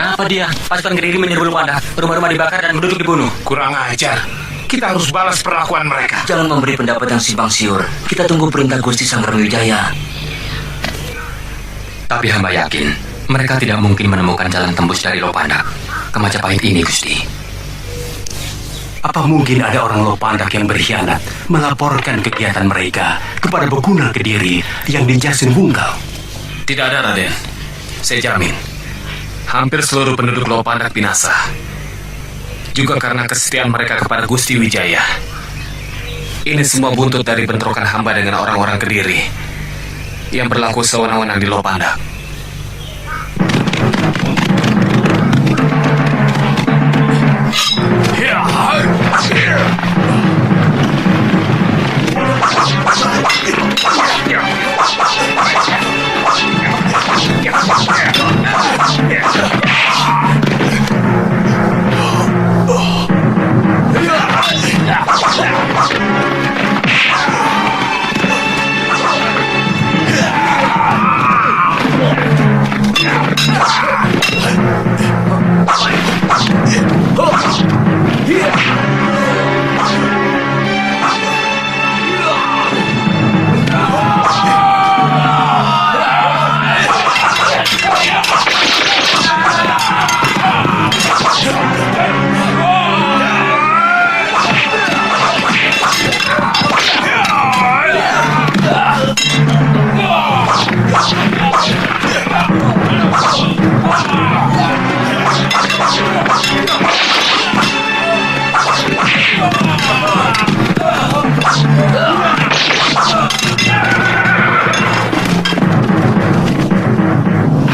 Kenapa dia? Pasukan Kediri menyerbu Lopandak, rumah-rumah dibakar dan penduduk dibunuh. Kurang ajar. Kita harus balas perlakuan mereka. Jangan memberi pendapat yang simpang siur. Kita tunggu perintah Gusti Sang Brawijaya. Tapi hamba yakin mereka tidak mungkin menemukan jalan tembus dari Lopandak ke Majapahit ini, Gusti. Apa mungkin ada orang Lopandak yang berkhianat melaporkan kegiatan mereka kepada Beguna Kediri yang dijasin Bungkal? Tidak ada, Raden. Saya jamin. Hampir seluruh penduduk Lopandak binasa. Juga karena kesetiaan mereka kepada Gusti Wijaya. Ini semua buntut dari bentrokan hamba dengan orang-orang Kediri yang berlaku sewenang-wenang di Lopandak.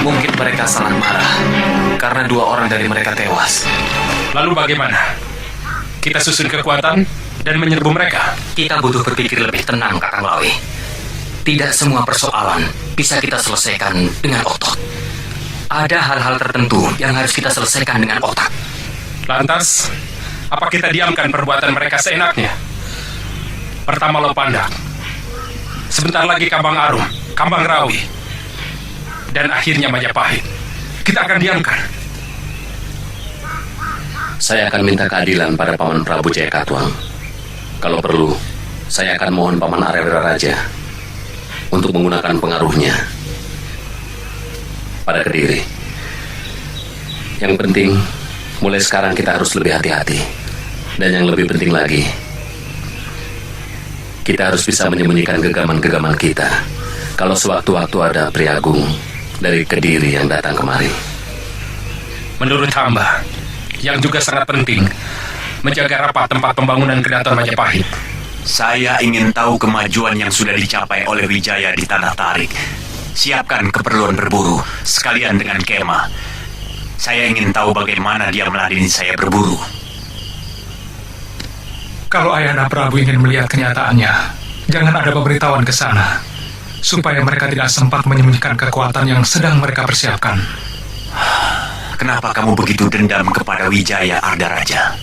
Mungkin mereka sangat marah karena 2 orang dari mereka tewas. Lalu bagaimana? Kita susun kekuatan dan menyerbu mereka? Kita butuh berpikir lebih tenang, Kakang Lawi. Tidak semua persoalan bisa kita selesaikan dengan otot. Ada hal-hal tertentu yang harus kita selesaikan dengan otak. Lantas, apa kita diamkan perbuatan mereka seenaknya? Pertama Lopandak, sebentar lagi Kambang Arum, Kambang Rawi, dan akhirnya Majapahit. Kita akan diamkan. Saya akan minta keadilan pada Paman Prabu Jayakatwang. Kalau perlu, saya akan mohon Paman Arya Raja untuk menggunakan pengaruhnya pada Kediri. Yang penting, mulai sekarang kita harus lebih hati-hati. Dan yang lebih penting lagi, kita harus bisa menyembunyikan gegaman-gegaman kita kalau sewaktu-waktu ada Priagung dari Kediri yang datang kemari. Menurut hamba, yang juga sangat penting, menjaga rapat tempat pembangunan Keraton Majapahit. Saya ingin tahu kemajuan yang sudah dicapai oleh Wijaya di Tanah Tarik. Siapkan keperluan berburu, sekalian dengan kemah. Saya ingin tahu bagaimana dia meladeni saya berburu. Kalau Ayahanda Prabu ingin melihat kenyataannya, jangan ada pemberitahuan ke sana, supaya mereka tidak sempat menyembunyikan kekuatan yang sedang mereka persiapkan. Kenapa kamu begitu dendam kepada Wijaya Ardaraja?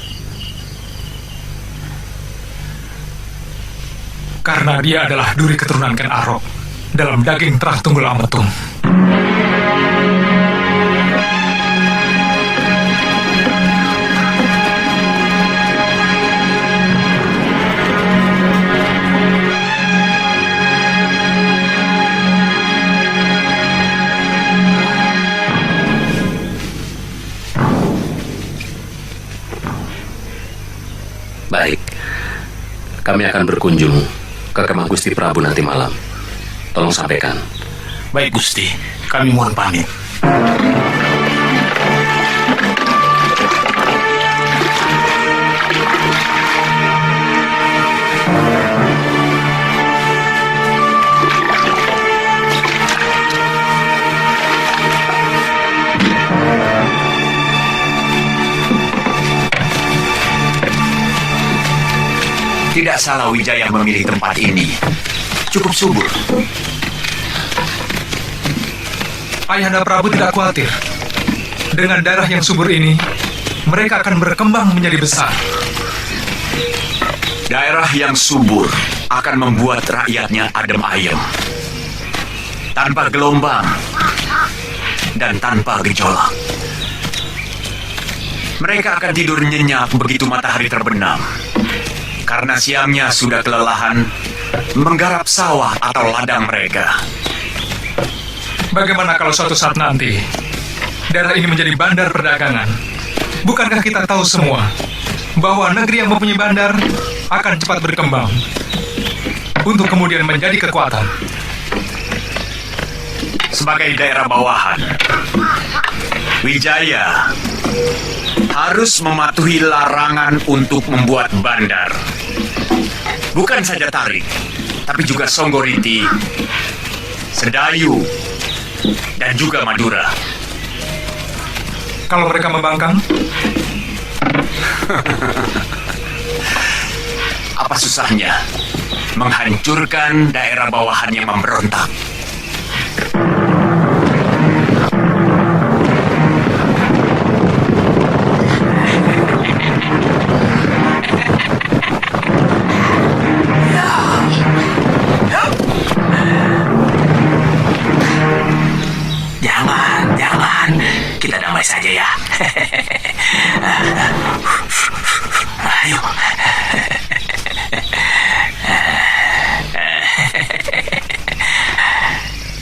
Karena dia adalah duri keturunan Ken Arok dalam daging Trah Tunggul Ametung. Baik, kami akan berkunjung ke kemah Gusti Prabu nanti malam. Tolong sampaikan. Baik Gusti, kami mohon pamit. Tidak salah Wijaya memilih tempat ini. Cukup subur. Ayahanda Prabu tidak khawatir. Dengan darah yang subur ini, mereka akan berkembang menjadi besar. Daerah yang subur akan membuat rakyatnya adem ayem, tanpa gelombang dan tanpa gejolak. Mereka akan tidur nyenyak begitu matahari terbenam. Karena siangnya sudah kelelahan menggarap sawah atau ladang mereka. Bagaimana kalau suatu saat nanti daerah ini menjadi bandar perdagangan? Bukankah kita tahu semua bahwa negeri yang mempunyai bandar akan cepat berkembang untuk kemudian menjadi kekuatan? Sebagai daerah bawahan, Wijaya harus mematuhi larangan untuk membuat bandar. Bukan saja Tarik, tapi juga Songgoriti, Sedayu, dan juga Madura. Kalau mereka membangkang, Apa susahnya menghancurkan daerah bawahan yang memberontak? Jangan. Kita damai saja ya. Ayo.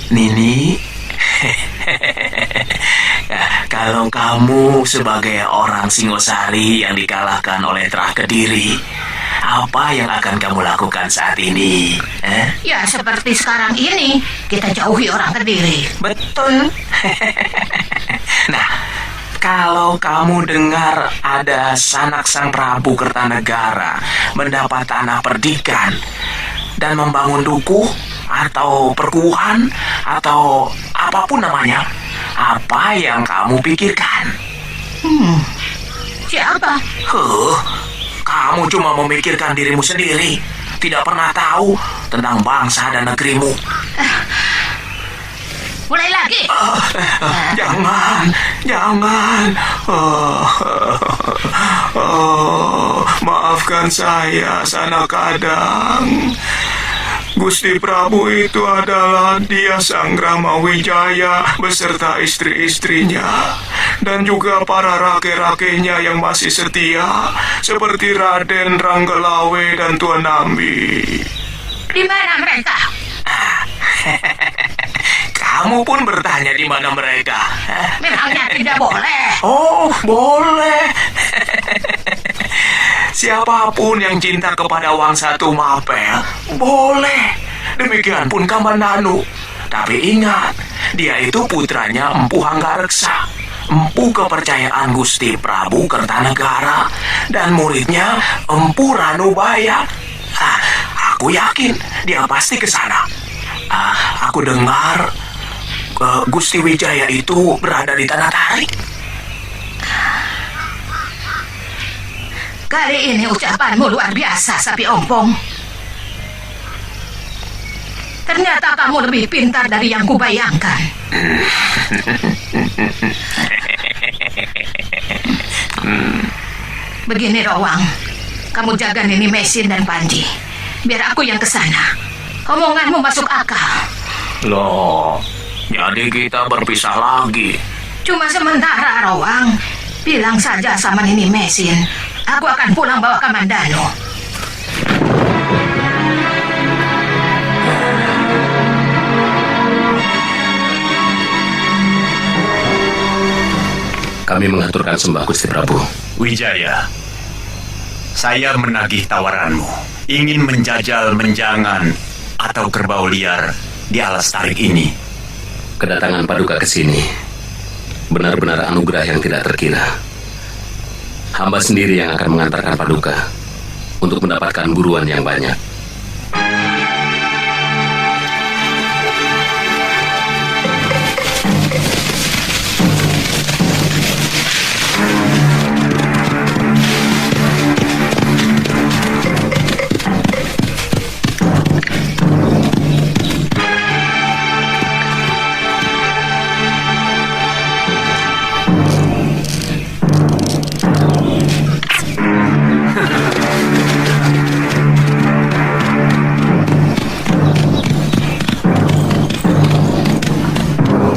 Nini, kalau kamu sebagai orang Singosari yang dikalahkan oleh Trah Kediri, apa yang akan kamu lakukan saat ini? Ya seperti sekarang ini, kita jauhi orang Kediri. Betul. Nah, kalau kamu dengar ada sanak sang Prabu Kertanegara mendapat tanah perdikan dan membangun dukuh atau perkubuhan atau apapun namanya, apa yang kamu pikirkan? Siapa? Kamu cuma memikirkan dirimu sendiri, tidak pernah tahu tentang bangsa dan negerimu. Mulai lagi. Jangan. Maafkan saya, Sanak Kadang. Gusti Prabu itu adalah dia Sang Rama Wijaya beserta istri-istrinya dan juga para rake-rakenya yang masih setia seperti Raden Ranggelawe dan Tuan Nambi. Di mana mereka? Kamu pun bertanya di mana mereka? Memangnya tidak boleh? Oh, boleh. Siapapun yang cinta kepada Wangsa Tumapel, boleh. Demikian pun Kamandanu. Tapi ingat, dia itu putranya Empu Hanggareksa, empu kepercayaan Gusti Prabu Kertanegara, dan muridnya Empu Ranubaya. Aku yakin dia pasti ke sana. Aku dengar Gusti Wijaya itu berada di Tanah Tarik. Kali ini ucapanmu luar biasa, Sapi Ompong. Ternyata kamu lebih pintar dari yang kubayangkan. Begini, Rowang. Kamu jaga Nini Mesin dan Panji. Biar aku yang kesana. Omonganmu masuk akal. Loh, jadi kita berpisah lagi. Cuma sementara, Rowang. Bilang saja sama Nini Mesin. Aku akan pulang bawa Kamandanu. Kami mengaturkan sembah Gusti Prabu. Wijaya, saya menagih tawaranmu. Ingin menjajal menjangan atau kerbau liar di alas tarik ini. Kedatangan Paduka ke sini benar-benar anugerah yang tidak terkira. Hamba sendiri yang akan mengantarkan Paduka untuk mendapatkan buruan yang banyak.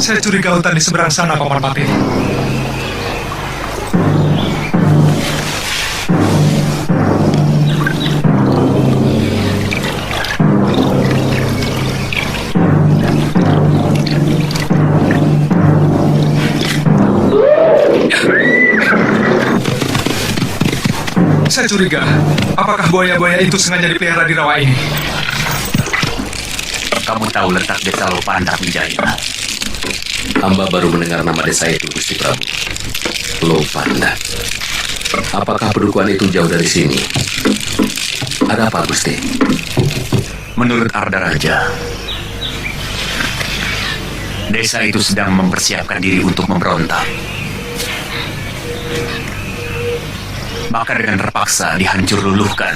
saya curiga hutan di seberang sana, Paman Patih. curiga, apakah buaya-buaya itu sengaja dipelihara di rawa ini? Kamu tahu letak desa Lopandak, Wijaya? Hamba baru mendengar nama desa itu, Gusti Prabu. Lopandak. Apakah pedukuhan itu jauh dari sini? Ada apa, Gusti? Menurut Arda Raja, desa itu sedang mempersiapkan diri untuk memberontak. Maka dengan terpaksa dihancur luluhkan.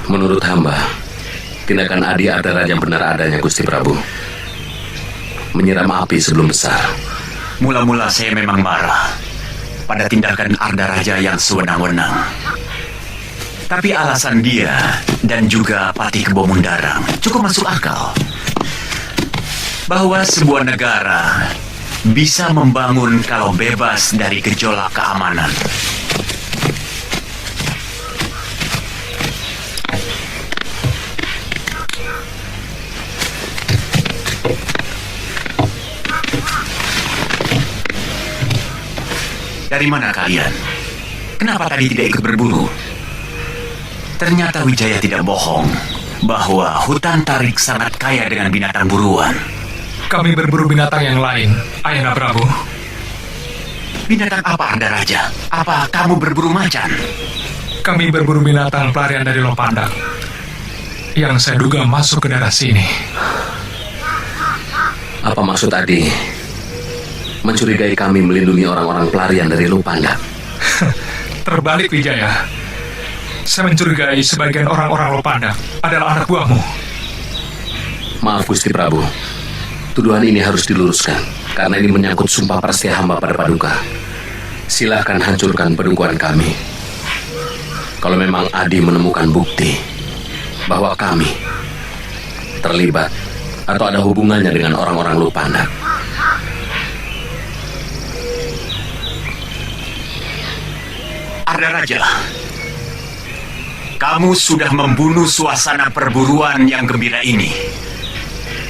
Menurut hamba, tindakan Adi Arda Raja benar adanya, Gusti Prabu. Menyiram api sebelum besar. Mula-mula saya memang marah pada tindakan Arda Raja yang sewenang-wenang. Tapi alasan dia dan juga Patih Kebo Mundarang cukup masuk akal. Bahwa sebuah negara bisa membangun kalau bebas dari gejolak keamanan. Dari mana kalian? Kenapa tadi tidak ikut berburu? Ternyata Wijaya tidak bohong bahwa hutan Tarik sangat kaya dengan binatang buruan. Kami berburu binatang yang lain, Ayahanda Prabu. Binatang apa, Arda Raja? Apa kamu berburu macan? Kami berburu binatang pelarian dari Lopandak yang saya duga masuk ke daerah sini. Apa maksud Adi? Mencurigai kami melindungi orang-orang pelarian dari Lopandak. Terbalik, Wijaya. Saya mencurigai sebagian orang-orang Lopandak adalah anak buahmu. Maaf, Gusti Prabu. Tuduhan ini harus diluruskan, karena ini menyangkut sumpah persetia hamba pada Paduka. Silahkan hancurkan pedukuhan kami. Kalau memang Adi menemukan bukti bahwa kami terlibat atau ada hubungannya dengan orang-orang Lopandak, Arda Raja, kamu sudah membunuh suasana perburuan yang gembira ini.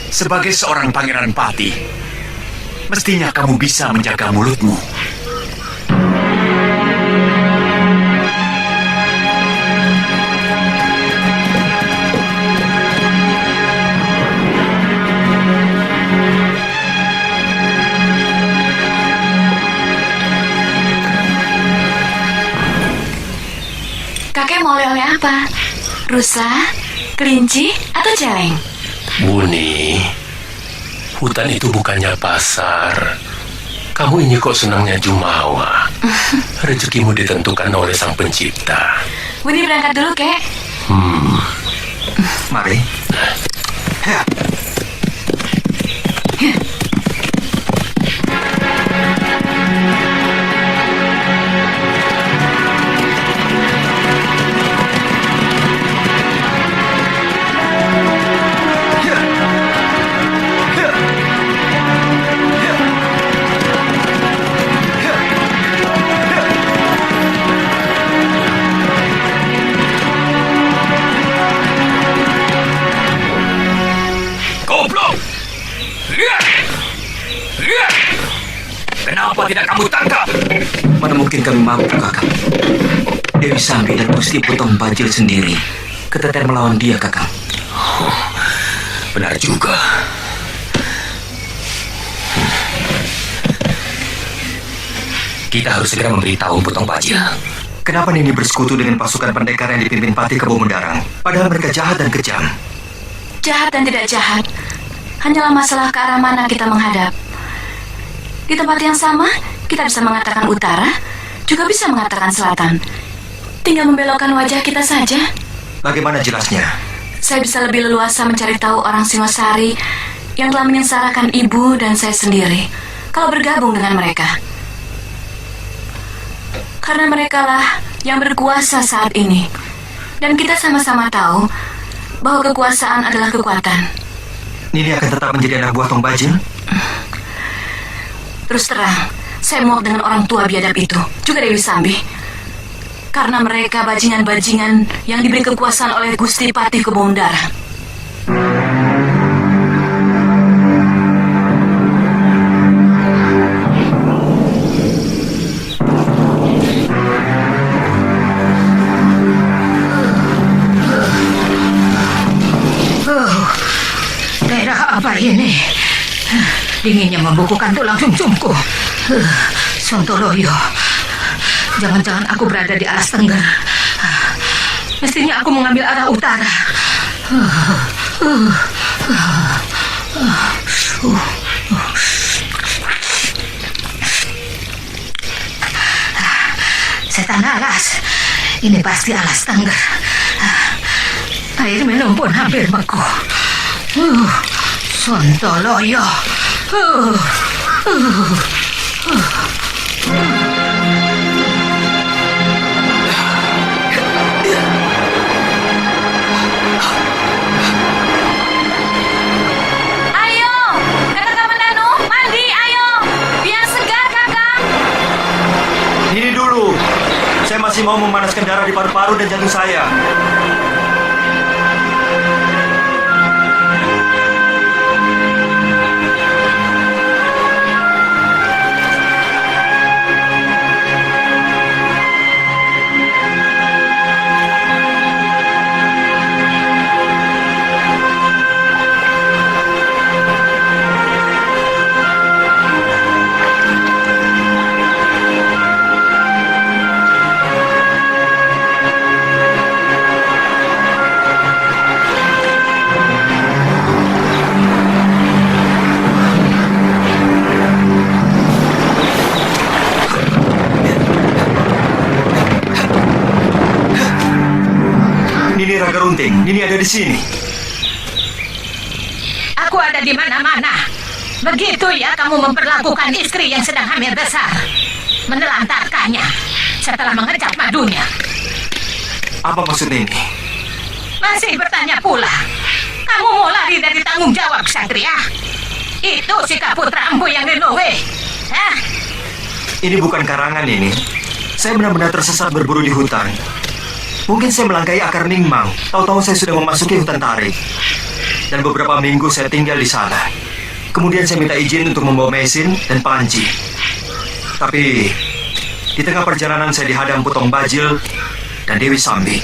Sebagai seorang pangeran Patih, mestinya kamu bisa menjaga mulutmu. Kakek mau oleh-oleh apa? Rusa, kelinci, atau celeng? Buni, hutan itu bukannya pasar. Kamu ini kok senangnya jumawa. Rezekimu ditentukan oleh Sang Pencipta. Buni berangkat dulu, kek. Mari. tidak kamu tangkap? Mana mungkin kami mampu, Kakang. Dewi Sambi dan Gusti Potong Bajil sendiri keteter melawan dia, Kakang. Benar juga. Kita harus segera memberitahu Potong Bajil. Kenapa Nini bersekutu dengan pasukan pendekar yang dipimpin Patih Kebo Mendarang? Padahal mereka jahat dan kejam. Jahat dan tidak jahat hanyalah masalah ke arah mana kita menghadap. Di tempat yang sama, kita bisa mengatakan utara, juga bisa mengatakan selatan. Tinggal membelokkan wajah kita saja. Bagaimana jelasnya? Saya bisa lebih leluasa mencari tahu orang Singosari yang telah menyengsarakan ibu dan saya sendiri kalau bergabung dengan mereka. Karena merekalah yang berkuasa saat ini. Dan kita sama-sama tahu bahwa kekuasaan adalah kekuatan. Nini akan tetap menjadi anak buah Tong Bajil? Terus terang, saya muak dengan orang tua biadab itu, juga Dewi Sambi. Karena mereka bajingan-bajingan yang diberi kekuasaan oleh Gusti Patih Kebo Mendarang. Daerah apa ini? Dinginnya membukukan tulang sumsumku. Sontoloyo. Jangan-jangan aku berada di alas tenggara. Mestinya aku mengambil arah utara. Setan alas. Ini pasti alas tenggara. Air minum pun hampir beku. Sontoloyo. Ayo, kakak Kamandanu, mandi, ayo. Biar segar, kakak. Nini dulu. Saya masih mau memanaskan darah di paru-paru dan jantung saya. Nini Raga Runting, Nini ada di sini. Aku ada di mana-mana. Begitu ya kamu memperlakukan istri yang sedang hamil besar. Menelantarkannya setelah mengecap madunya. Apa maksud Nini? Masih bertanya pula. Kamu mau lari dari tanggung jawab, Ksatria? Itu sikap putra empu yang Rinowe. Hah? Ini bukan karangan ini. Saya benar-benar tersesat berburu di hutan. Mungkin saya melangkahi akar Ningmang. Tahu-tahu saya sudah memasuki hutan tarik. Dan beberapa minggu saya tinggal di sana. Kemudian saya minta izin untuk membawa mesin dan panci. Tapi di tengah perjalanan saya dihadang Potong Bajil dan Dewi Sambi.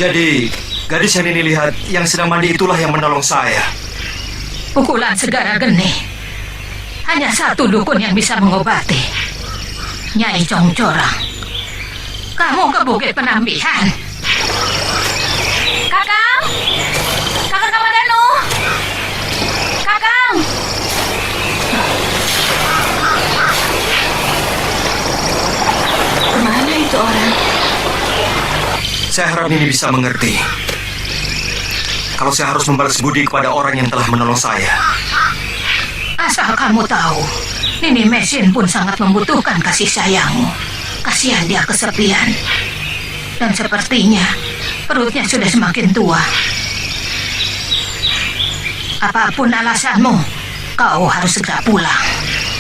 Jadi, gadis yang ini lihat yang sedang mandi itulah yang menolong saya. Pukulan segara geni. Hanya satu dukun yang bisa mengobati. Nyai Congcorang. Kamu ke Bukit Penambihan. Kakang! Kakang Kamandanu! Kakang! Kemana itu orang? Saya harap ini bisa mengerti. Kalau saya harus membalas budi kepada orang yang telah menolong saya. Asal kamu tahu, Nini Mesin pun sangat membutuhkan kasih sayangmu. Kasihan dia kesepian. Dan sepertinya perutnya sudah semakin tua. Apapun alasanmu, kau harus segera pulang.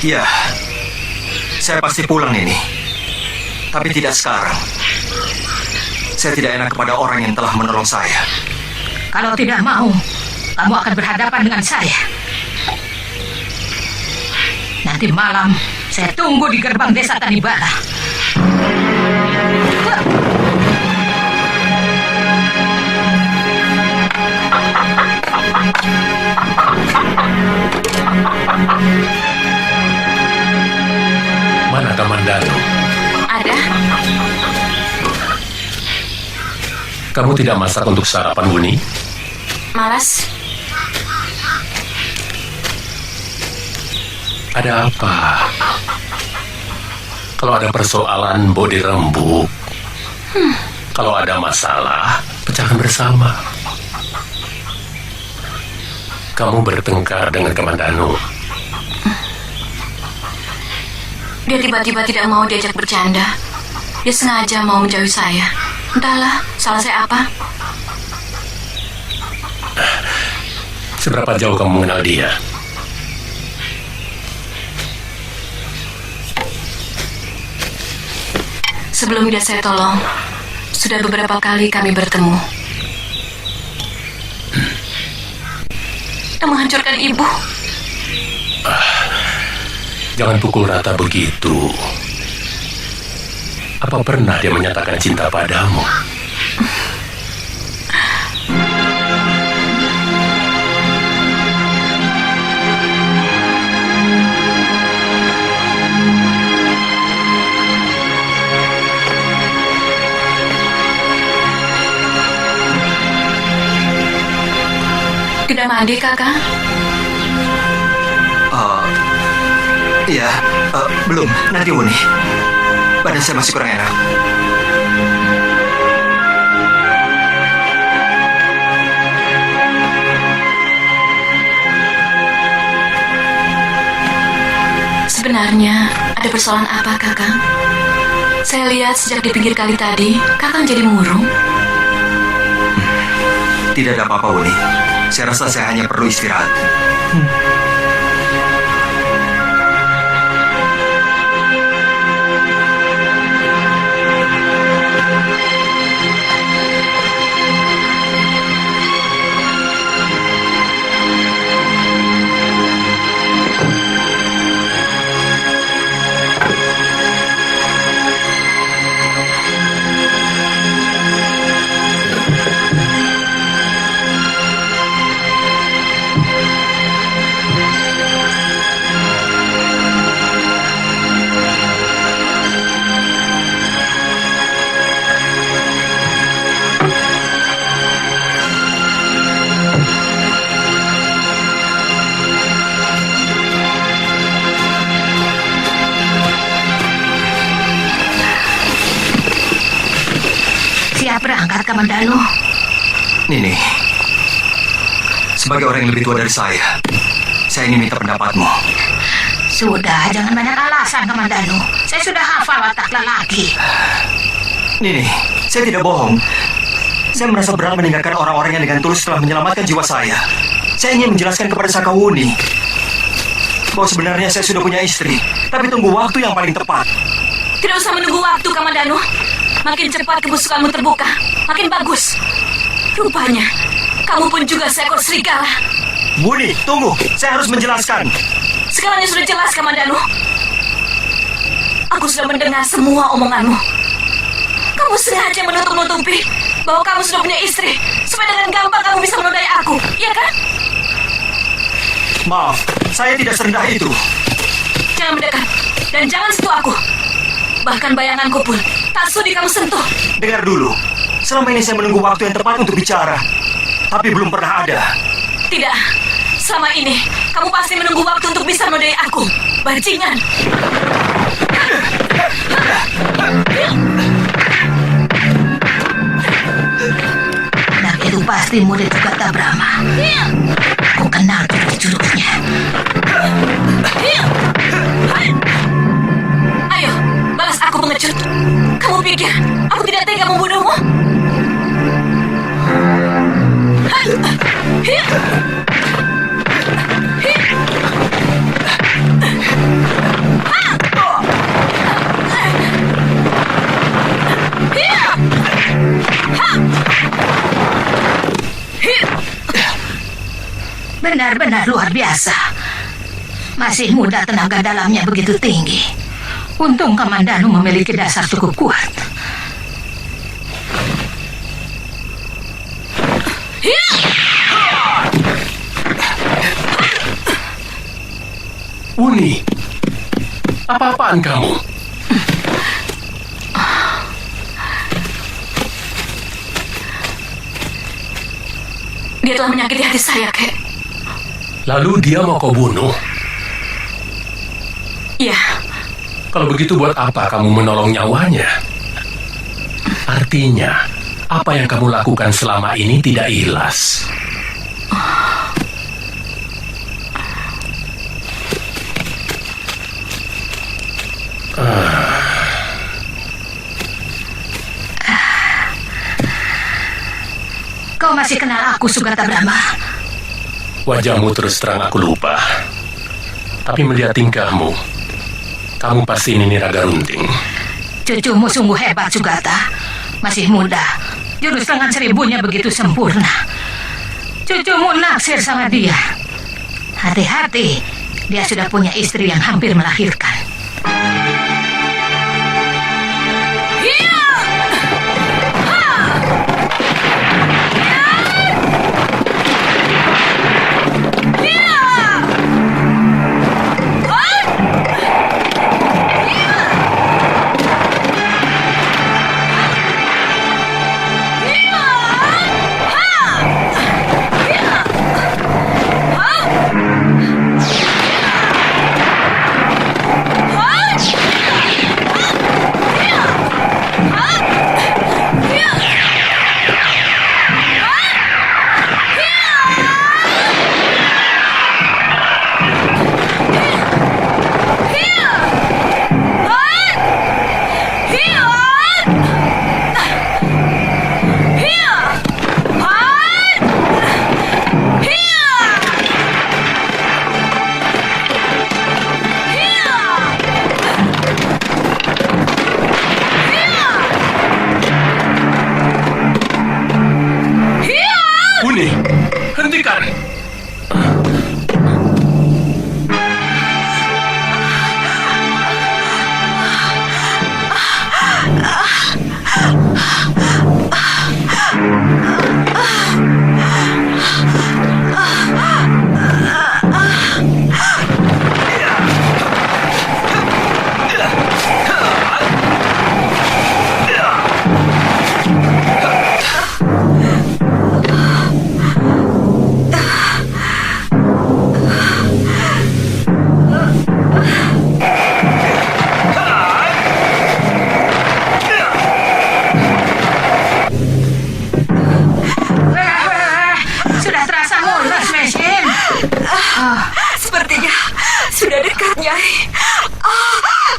Iya, saya pasti pulang ini. Tapi tidak sekarang. Saya tidak enak kepada orang yang telah menolong saya. Kalau tidak mau, kamu akan berhadapan dengan saya. Nanti malam, saya tunggu di gerbang desa Tanibala. Mana Kamandanu? Ada. Kamu tidak masak untuk sarapan, Buni? Malas. Ada apa? Kalau ada persoalan, Bo dirembuk. Kalau ada masalah, pecahkan bersama. Kamu bertengkar dengan Kamandanu. Dia tiba-tiba tidak mau diajak bercanda. Dia sengaja mau menjauhi saya. Entahlah, salah saya apa? Seberapa jauh kamu mengenal dia? Sebelum dia saya tolong, sudah beberapa kali kami bertemu. Dan menghancurkan ibu. Jangan pukul rata begitu. Apa pernah dia menyatakan cinta padamu? Tidak mandi, Kakak? Iya, belum. Nanti Wuni. Badan saya masih kurang enak. Sebenarnya ada persoalan apa, Kakang? Saya lihat sejak di pinggir kali tadi, Kakang jadi murung. Tidak ada apa-apa, Wuni. Saya rasa saya hanya perlu istirahat. Berangkat, Kamandanu. Nini, sebagai orang yang lebih tua dari saya ingin minta pendapatmu. Sudah, jangan banyak alasan, Kamandanu. Saya sudah hafal watak lelaki. Nini, saya tidak bohong. Saya merasa berat meninggalkan orang-orang yang dengan tulus telah menyelamatkan jiwa saya. Saya ingin menjelaskan kepada Sakawuni bahwa sebenarnya saya sudah punya istri, tapi tunggu waktu yang paling tepat. Tidak usah menunggu waktu, Kamandanu. Makin cepat kebusukanmu terbuka, makin bagus. Rupanya, kamu pun juga seekor serigala. Buni, tunggu. Saya harus menjelaskan. Segalanya sudah jelas, Kamandanu. Aku sudah mendengar semua omonganmu. Kamu sengaja menutup-nutupi bahwa kamu sudah punya istri, supaya dengan gampang kamu bisa menodai aku, iya kan? Maaf, saya tidak serendah itu. Jangan mendekat, dan jangan sentuh aku. Bahkan bayanganku pun tak sudi kamu sentuh. Dengar dulu, selama ini saya menunggu waktu yang tepat untuk bicara, tapi belum pernah ada. Tidak, selama ini kamu pasti menunggu waktu untuk bisa menodai aku, bajingan. Dan itu pasti murid Sugata Brahma. Aku kenal jurus-jurusnya. Ayo, balas aku pengecut. Kamu pikir aku tidak tega membunuhmu? Benar-benar luar biasa. Masih muda, tenaga dalamnya begitu tinggi. Untung Kamandanu memiliki dasar cukup kuat. Uni, apa-apaan kamu? Dia telah menyakiti hati saya, Kek. Lalu dia mau kau bunuh? Iya. Kalau begitu buat apa kamu menolong nyawanya? Artinya, apa yang kamu lakukan selama ini tidak ikhlas. Kau masih kenal aku, Sugata Brahma? Wajahmu terus terang aku lupa. Tapi melihat tingkahmu, kamu pasti ini Raga Runting. Cucumu sungguh hebat, Sugata. Masih muda. Jurus lengan seribunya begitu sempurna. Cucumu naksir sama dia. Hati-hati, dia sudah punya istri yang hampir melahirkan.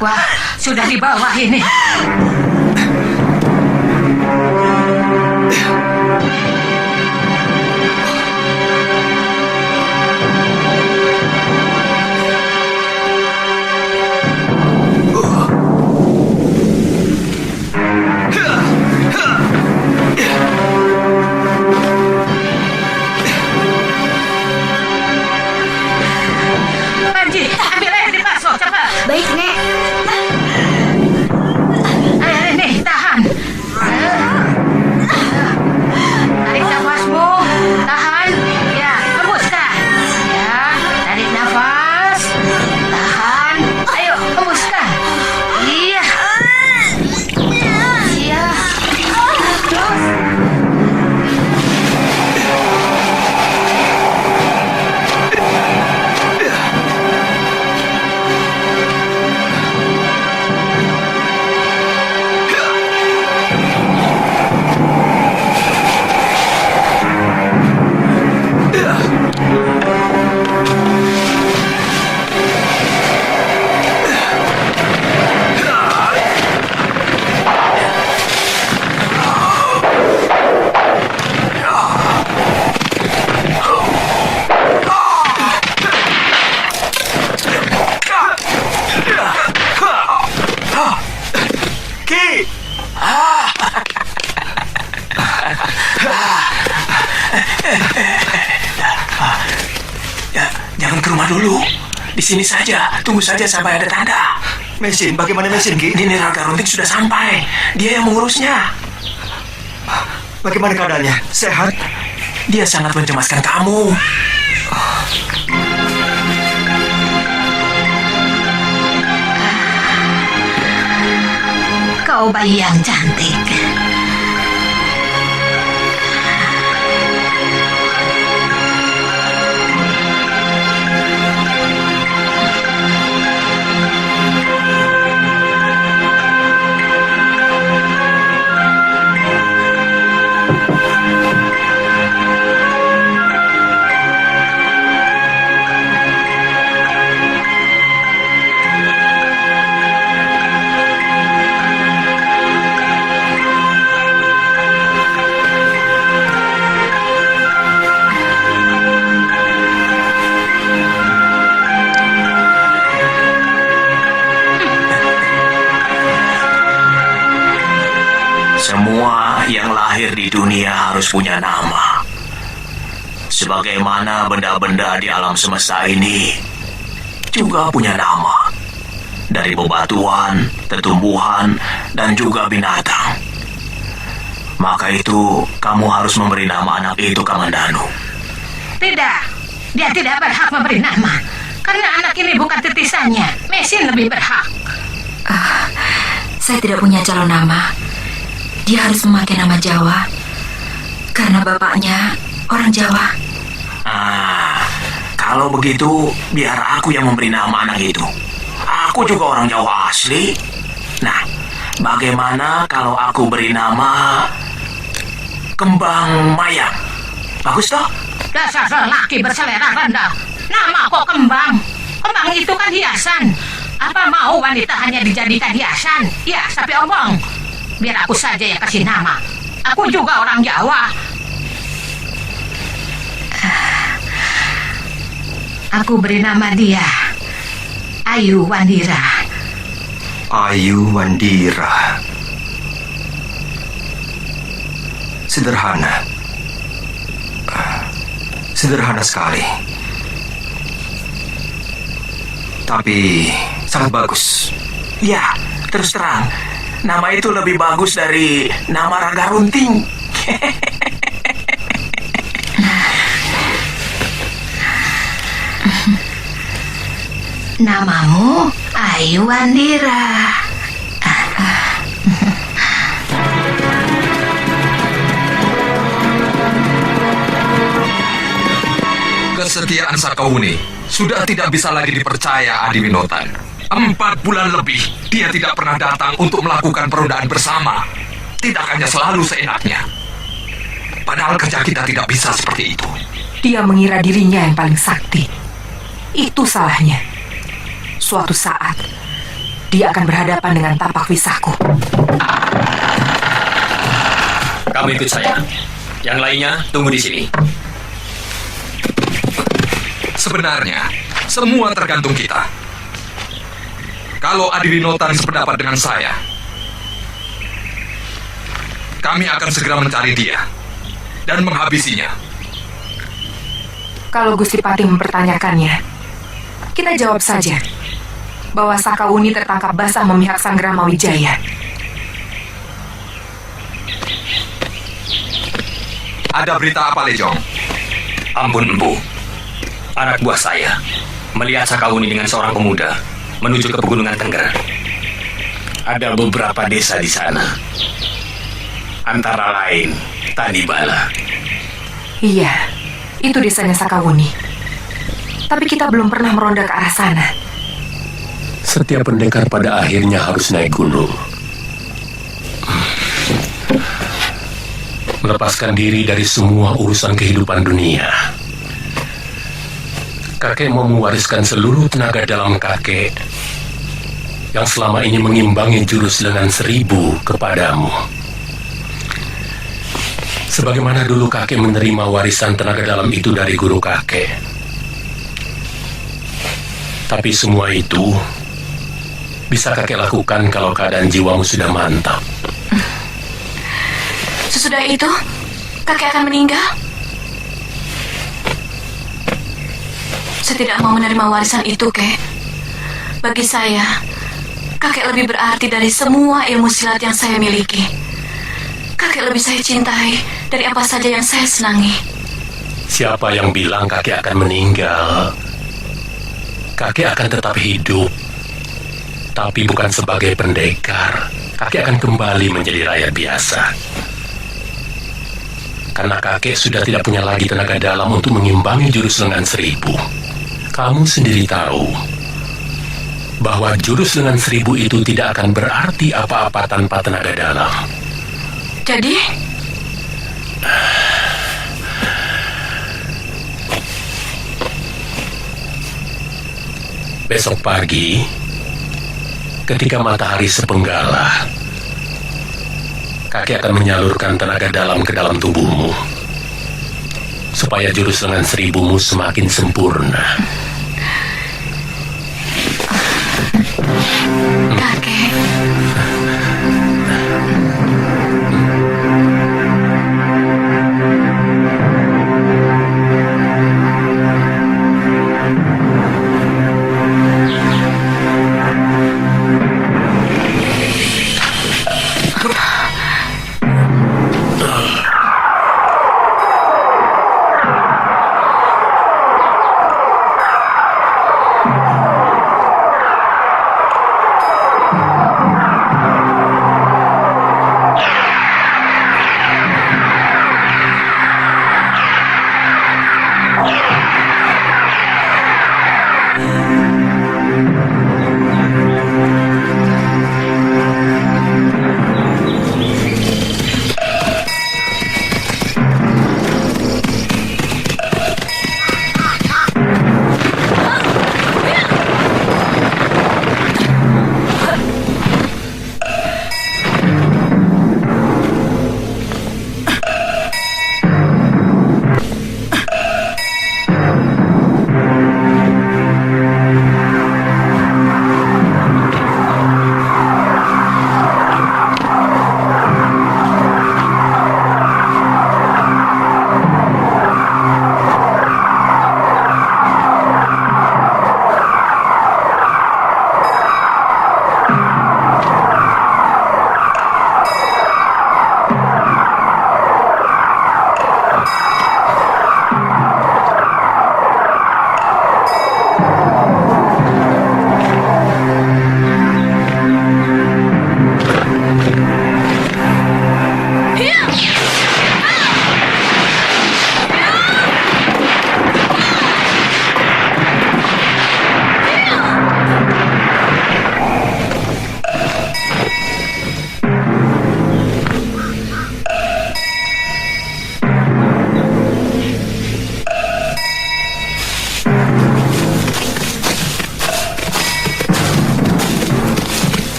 Wah, sudah di bawah ini. Panji, ambil air di bakso, cepat. Baik, Nek. Ayo, ke rumah dulu. Di sini saja, tunggu saja sampai ada tanda. Mesin, bagaimana Mesin, Ki? Nini Raga Runting sudah sampai. Dia yang mengurusnya. Bagaimana keadaannya? Sehat? Dia sangat mencemaskan kamu. Kau bayi yang cantik. Semua yang lahir di dunia harus punya nama. Sebagaimana benda-benda di alam semesta ini juga punya nama. Dari bebatuan, tumbuhan, dan juga binatang. Maka itu, kamu harus memberi nama anak itu Kamandanu. Tidak, dia tidak berhak memberi nama. Karena anak ini bukan titisannya. Mesin lebih berhak. Saya tidak punya calon nama. Dia harus memakai nama Jawa. Karena bapaknya orang Jawa. Kalau begitu, biar aku yang memberi nama anak itu. Aku juga orang Jawa asli. Nah, bagaimana kalau aku beri nama Kembang Mayang? Bagus toh? Dasar lelaki berselera rendah. Nama kok Kembang? Kembang itu kan hiasan. Apa mau wanita hanya dijadikan hiasan? Ya, tapi omong. Biar aku saja yang kasih nama. Aku juga orang Jawa. Aku beri nama dia Ayu Wandira. Ayu Wandira. Sederhana. Sederhana sekali. Tapi sangat bagus. Ya, terus terang. Nama itu lebih bagus dari nama Raga Runting. Namamu Ayu Wandira. Kesetiaan Sakauni sudah tidak bisa lagi dipercaya, Adiwinotan. 4 bulan lebih dia tidak pernah datang untuk melakukan perundaan bersama. Tidak hanya selalu seenaknya. Padahal kerja kita tidak bisa seperti itu. Dia mengira dirinya yang paling sakti. Itu salahnya. Suatu saat dia akan berhadapan dengan tapak wisahku. Kamu ikut saya. Yang lainnya tunggu di sini. Sebenarnya semua tergantung kita. Kalau Adiwinotan sependapat dengan saya, kami akan segera mencari dia dan menghabisinya. Kalau Gusti Patih mempertanyakannya, kita jawab saja bahwa Sakauni tertangkap basah memihak Sanggrama Wijaya. Ada berita apa, Lejong? Ampun, Empu. Anak buah saya melihat Sakauni dengan seorang pemuda menuju ke pegunungan Tengger. Ada beberapa desa di sana. Antara lain Tanibala. Iya, itu desanya Sakauni. Tapi kita belum pernah meronda ke arah sana. Setiap pendekar pada akhirnya harus naik gunung. Melepaskan diri dari semua urusan kehidupan dunia. Kakek mau mewariskan seluruh tenaga dalam kakek yang selama ini mengimbangi jurus lengan 1000 kepadamu. Sebagaimana dulu kakek menerima warisan tenaga dalam itu dari guru kakek. Tapi semua itu bisa kakek lakukan kalau keadaan jiwamu sudah mantap. Sesudah itu, kakek akan meninggal? Saya tidak mau menerima warisan itu, Kek. Bagi saya, kakek lebih berarti dari semua ilmu silat yang saya miliki. Kakek lebih saya cintai dari apa saja yang saya senangi. Siapa yang bilang kakek akan meninggal? Kakek akan tetap hidup. Tapi bukan sebagai pendekar. Kakek akan kembali menjadi rakyat biasa. Karena kakek sudah tidak punya lagi tenaga dalam untuk mengimbangi jurus lengan 1000. Kamu sendiri tahu bahwa jurus lengan 1000 itu tidak akan berarti apa-apa tanpa tenaga dalam. Jadi? Besok pagi, ketika matahari sepenggala, kakek akan menyalurkan tenaga dalam ke dalam tubuhmu, supaya jurus lengan 1000-mu semakin sempurna. Kakek.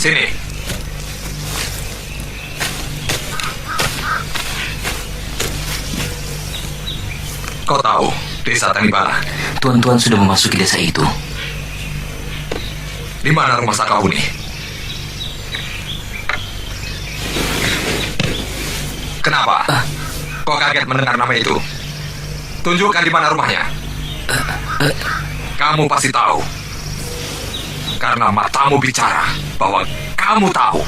Sini. Kau tahu desa Tanibala? Tuan-tuan sudah memasuki desa itu. Di mana rumah Sakahuni? Kenapa? Kau kaget mendengar nama itu? Tunjukkan di mana rumahnya. Kamu pasti tahu. Karena matamu bicara bahwa kamu tahu.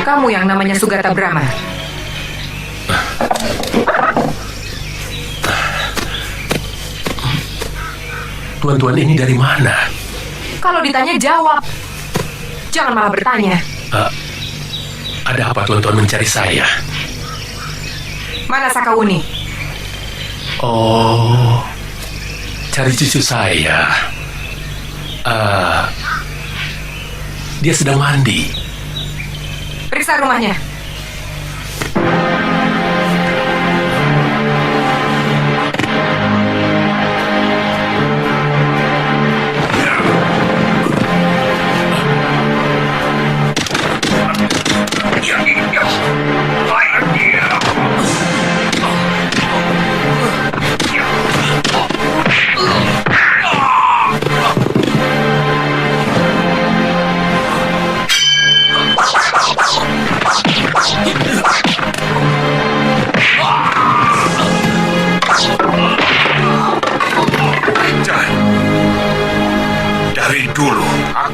Kamu yang namanya Sugata Brahma. Tuan-tuan ini dari mana? Kalau ditanya jawab. Jangan malah bertanya. Ada apa tuan-tuan mencari saya? Mana Sakahuni? Oh, cari cucu saya. Dia sedang mandi. Periksa rumahnya.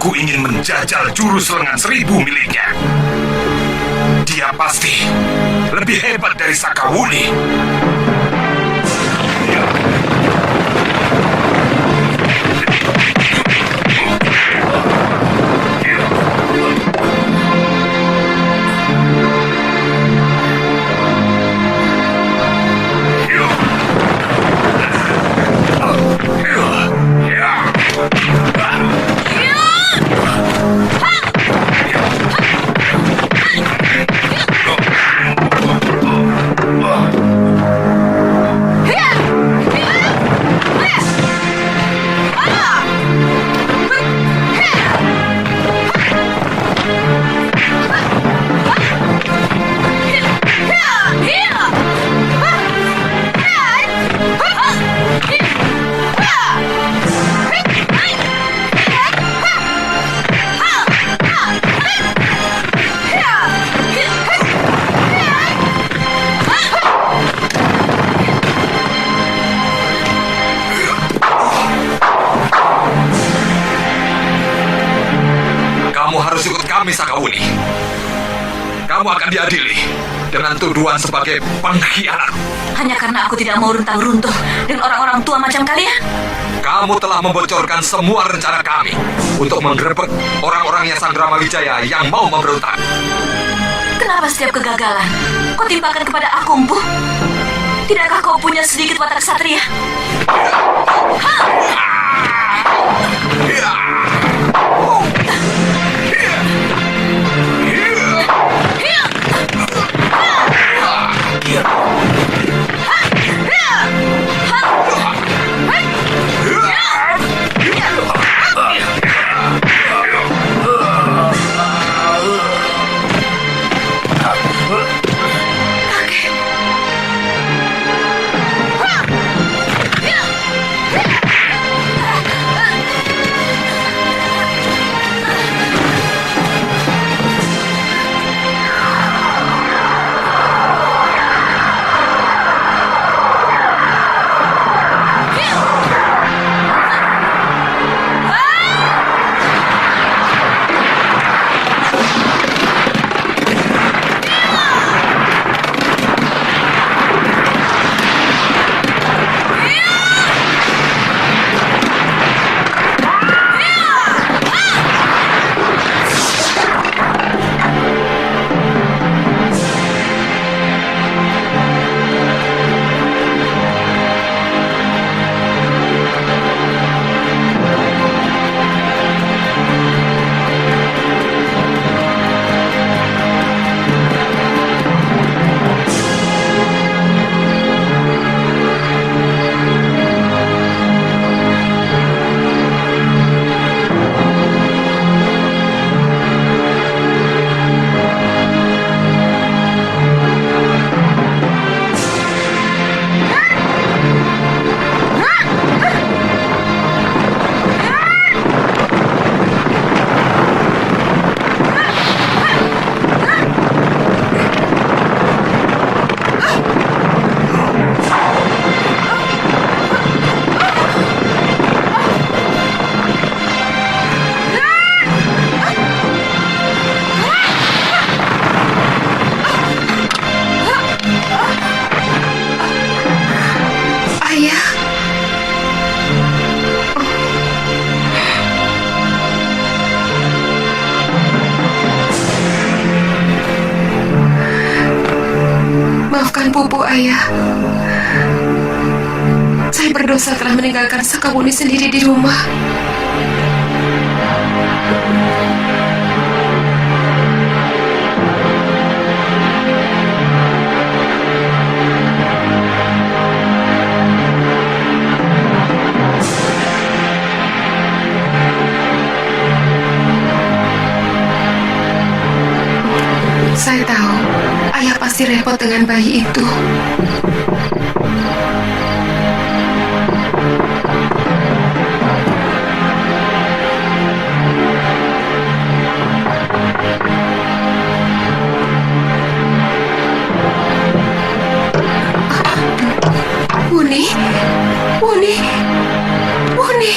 Pamanku ingin menjajal jurus lengan 1000 miliknya. Dia pasti lebih hebat dari Sakawuni. Sakawuni, kamu akan diadili dengan tuduhan sebagai pengkhianat. Hanya karena aku tidak mau runtang runtuh dengan orang-orang tua macam kalian. Kamu telah membocorkan semua rencana kami untuk menggerebek orang-orangnya Sandrama Wijaya yang mau memberontak. Kenapa setiap kegagalan kau timpakan kepada aku, Empu? Tidakkah kau punya sedikit watak satria? Pupu Ayah. Saya berdosa telah meninggalkan Sakawuni sendiri di rumah. Saya tahu Ayah pasti repot dengan bayi itu. Wuni, Wuni, Wuni.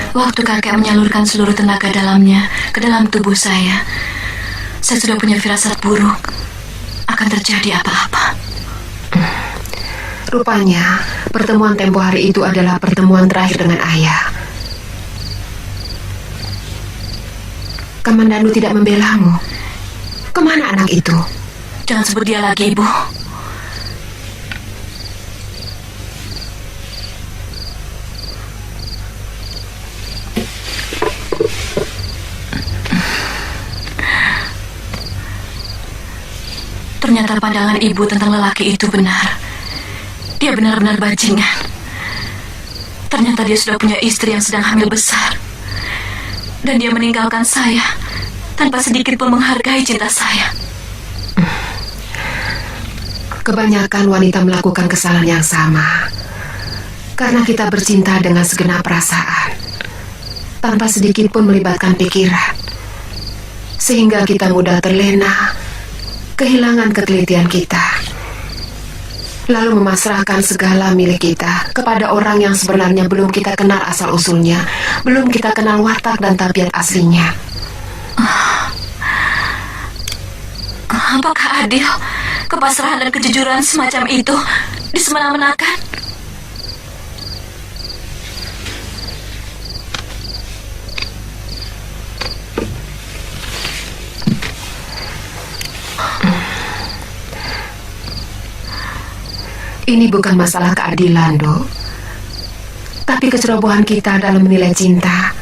Waktu kakek menyalurkan seluruh tenaga dalamnya ke dalam tubuh saya sudah punya firasat buruk akan terjadi apa-apa. Rupanya, pertemuan tempo hari itu adalah pertemuan terakhir dengan ayah. Kamandanu tidak membelamu. Kemana anak itu? Jangan sebut dia lagi, Ibu. Ternyata pandangan ibu tentang lelaki itu benar. Dia benar-benar bajingan. Ternyata dia sudah punya istri yang sedang hamil besar. Dan dia meninggalkan saya tanpa sedikit pun menghargai cinta saya. Kebanyakan wanita melakukan kesalahan yang sama. Karena kita bercinta dengan segenap perasaan, tanpa sedikit pun melibatkan pikiran. Sehingga kita mudah terlena, kehilangan ketelitian kita, lalu memasrahkan segala milik kita kepada orang yang sebenarnya belum kita kenal asal-usulnya, belum kita kenal watak dan tabiat aslinya. Apakah adil kepasrahan dan kejujuran semacam itu disemena-menakan? Ini bukan masalah keadilan, Dok. Tapi kecerobohan kita dalam menilai cinta.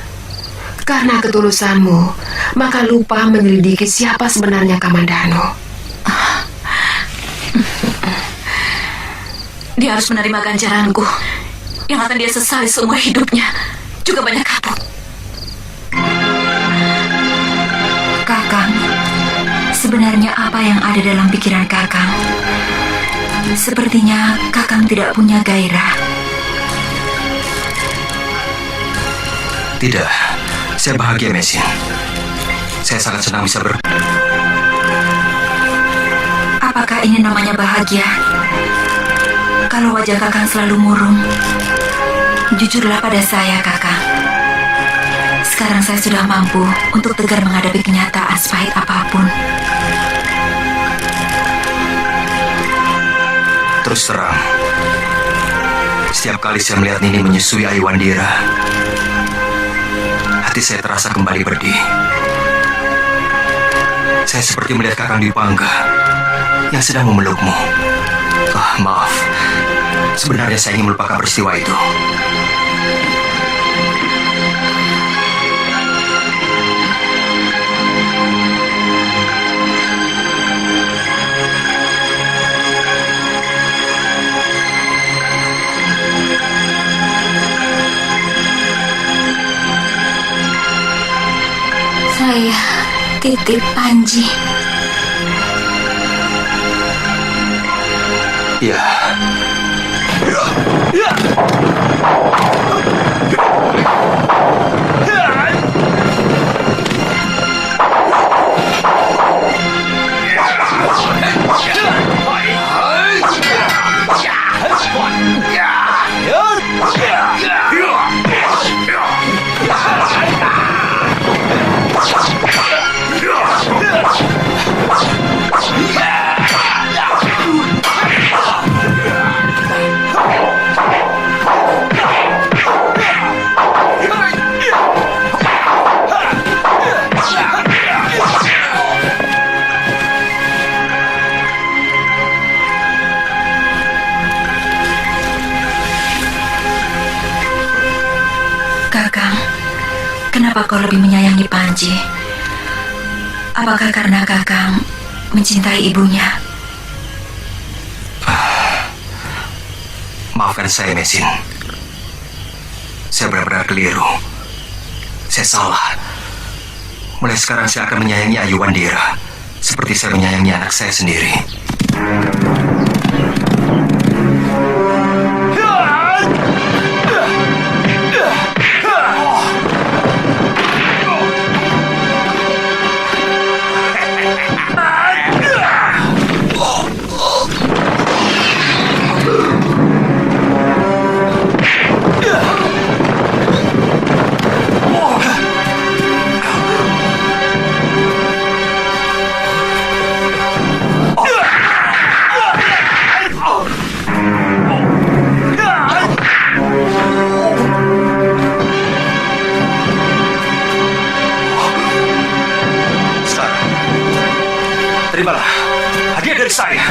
Karena ketulusanmu, maka lupa menyelidiki siapa sebenarnya Kamandanu. Dia harus menerima ganjaranku yang akan dia sesali seumur hidupnya. Juga banyak kapuk. Kakang, sebenarnya apa yang ada dalam pikiran Kakang? Sepertinya Kakang tidak punya gairah. Tidak, saya bahagia, Mesin. Saya sangat senang bisa Apakah ini namanya bahagia? Kalau wajah Kakang selalu murung, jujurlah pada saya, Kakang. Sekarang saya sudah mampu untuk tegar menghadapi kenyataan sepahit apapun. Terus terang, setiap kali saya melihat Nini menyusui Aiwandira, hati saya terasa kembali berdih. Saya seperti melihat Kakang Dipangga yang sedang memelukmu. Maaf, sebenarnya saya ingin melupakan peristiwa itu. Saya titip Panji. Ya. Kenapa kau lebih menyayangi Panji? Apakah karena Kakang mencintai ibunya? Maafkan saya, Mesin. Saya benar-benar keliru. Saya salah. Mulai sekarang saya akan menyayangi Ayu Wandira seperti saya menyayangi anak saya sendiri. Terimalah hadiah dari saya.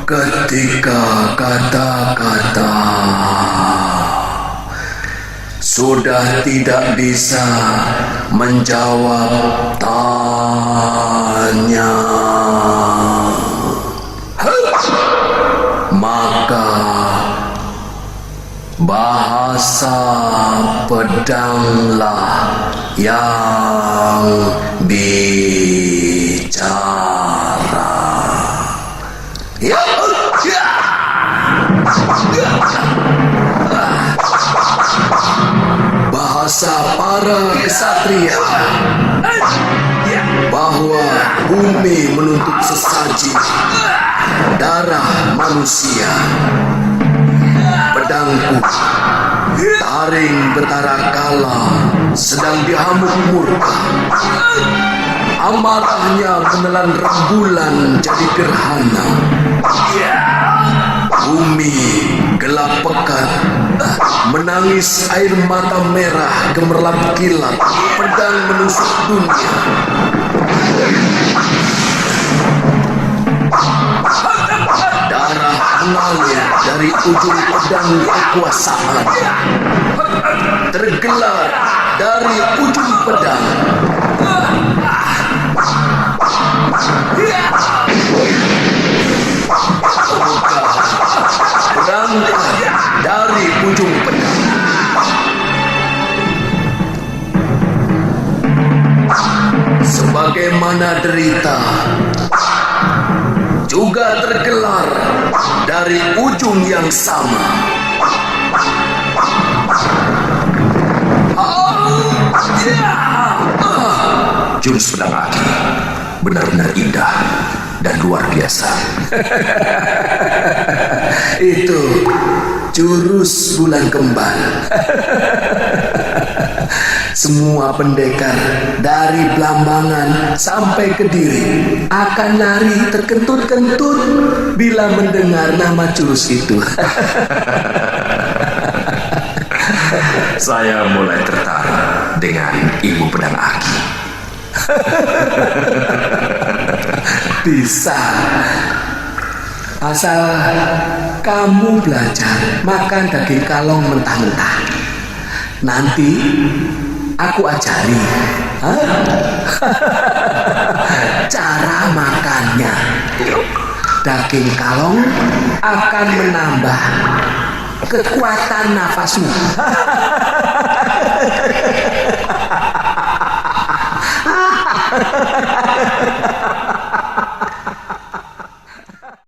Ketika kata-kata sudah tidak bisa menjawab tanya, maka bahasa pedanglah yang bicara. Bahasa para kesatria bahwa bumi menuntut sesaji darah manusia. Pedangku taring betara kala sedang dihamuk murka. Amarahnya menelan rembulan jadi gerhana. Bumi gelap pekat, menangis air mata merah gemerlap kilat. Pedang menusuk dunia. Darah mengalir dari ujung pedang kekuasaan, tergelar dari ujung pedang. Berangkat dari ujung pedang. Sebagaimana derita juga tergelar dari ujung yang sama. Jurus pedang Aki benar-benar indah dan luar biasa. Itu jurus bulan kembar. Semua pendekar dari Blambangan sampai Kediri akan lari terkentut-kentut bila mendengar nama jurus itu. Saya mulai tertarik dengan ilmu pedang aki. Bisa, asal kamu belajar makan daging kalong mentah-mentah. Nanti aku ajari cara makannya. Daging kalong akan menambah kekuatan nafasmu.